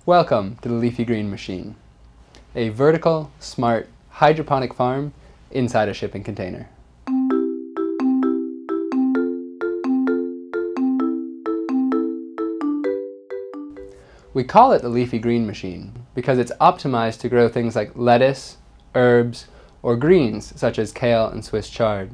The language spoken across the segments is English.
Welcome to the Leafy Green Machine, a vertical, smart, hydroponic farm inside a shipping container. We call it the Leafy Green Machine because it's optimized to grow things like lettuce, herbs, or greens such as kale and Swiss chard.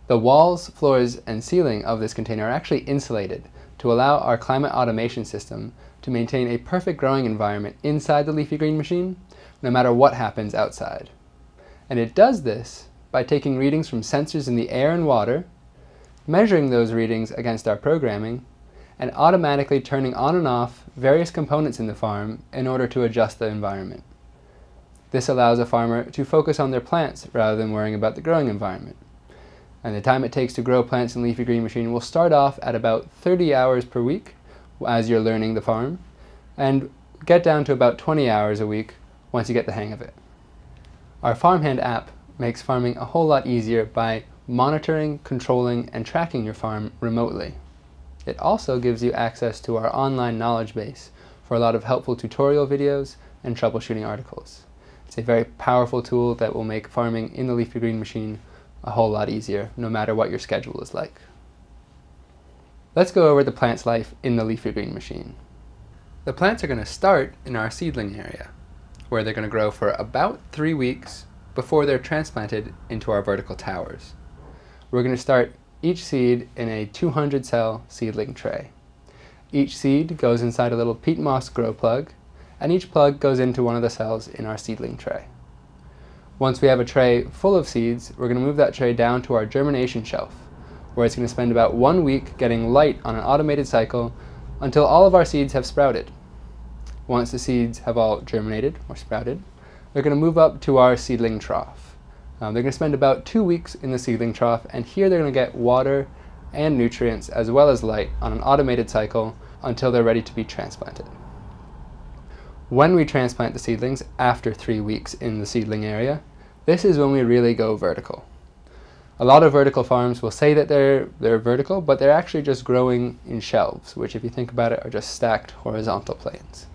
The walls, floors, and ceiling of this container are actually insulated to allow our climate automation system to maintain a perfect growing environment inside the Leafy Green Machine, no matter what happens outside. And it does this by taking readings from sensors in the air and water, measuring those readings against our programming, and automatically turning on and off various components in the farm in order to adjust the environment. This allows a farmer to focus on their plants rather than worrying about the growing environment. And the time it takes to grow plants in Leafy Green Machine will start off at about 30 hours per week as you're learning the farm, and get down to about 20 hours a week once you get the hang of it. Our Farmhand app makes farming a whole lot easier by monitoring, controlling, and tracking your farm remotely. It also gives you access to our online knowledge base for a lot of helpful tutorial videos and troubleshooting articles. It's a very powerful tool that will make farming in the Leafy Green Machine a whole lot easier, no matter what your schedule is like. Let's go over the plant's life in the Leafy Green Machine. The plants are going to start in our seedling area, where they're going to grow for about 3 weeks before they're transplanted into our vertical towers. We're going to start each seed in a 200-cell seedling tray. Each seed goes inside a little peat moss grow plug, and each plug goes into one of the cells in our seedling tray. Once we have a tray full of seeds, we're going to move that tray down to our germination shelf, where it's going to spend about 1 week getting light on an automated cycle until all of our seeds have sprouted. Once the seeds have all germinated or sprouted, they're going to move up to our seedling trough. They're going to spend about 2 weeks in the seedling trough, and here they're going to get water and nutrients as well as light on an automated cycle until they're ready to be transplanted. When we transplant the seedlings after 3 weeks in the seedling area, this is when we really go vertical. A lot of vertical farms will say that they're vertical, but they're actually just growing in shelves, which if you think about it are just stacked horizontal planes.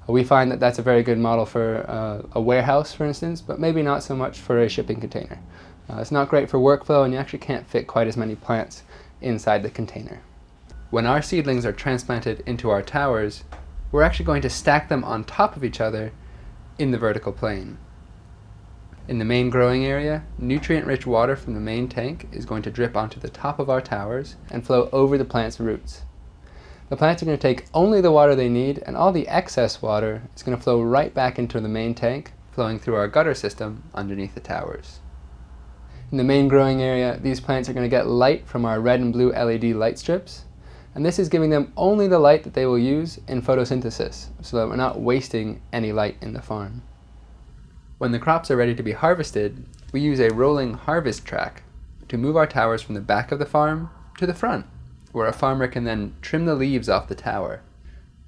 We find that that's a very good model for a warehouse, for instance, but maybe not so much for a shipping container. It's not great for workflow, and you actually can't fit quite as many plants inside the container. When our seedlings are transplanted into our towers, we're actually going to stack them on top of each other in the vertical plane. In the main growing area, nutrient-rich water from the main tank is going to drip onto the top of our towers and flow over the plant's roots. The plants are going to take only the water they need, and all the excess water is going to flow right back into the main tank, flowing through our gutter system underneath the towers. In the main growing area, these plants are going to get light from our red and blue LED light strips, and this is giving them only the light that they will use in photosynthesis, so that we're not wasting any light in the farm. When the crops are ready to be harvested, we use a rolling harvest track to move our towers from the back of the farm to the front, where a farmer can then trim the leaves off the tower.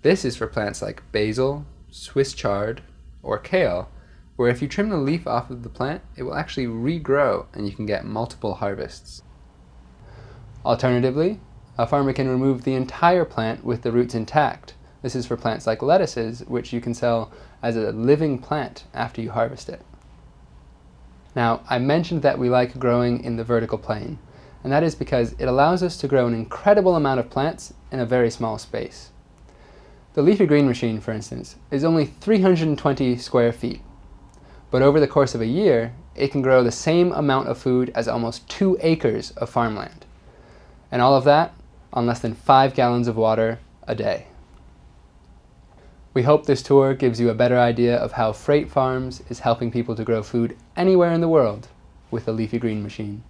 This is for plants like basil, Swiss chard, or kale, where if you trim the leaf off of the plant, it will actually regrow and you can get multiple harvests. Alternatively, a farmer can remove the entire plant with the roots intact. This is for plants like lettuces, which you can sell as a living plant after you harvest it. Now, I mentioned that we like growing in the vertical plane, and that is because it allows us to grow an incredible amount of plants in a very small space. The Leafy Green Machine, for instance, is only 320 square feet, but over the course of a year, it can grow the same amount of food as almost 2 acres of farmland. And all of that on less than 5 gallons of water a day. We hope this tour gives you a better idea of how Freight Farms is helping people to grow food anywhere in the world with the Leafy Green Machine.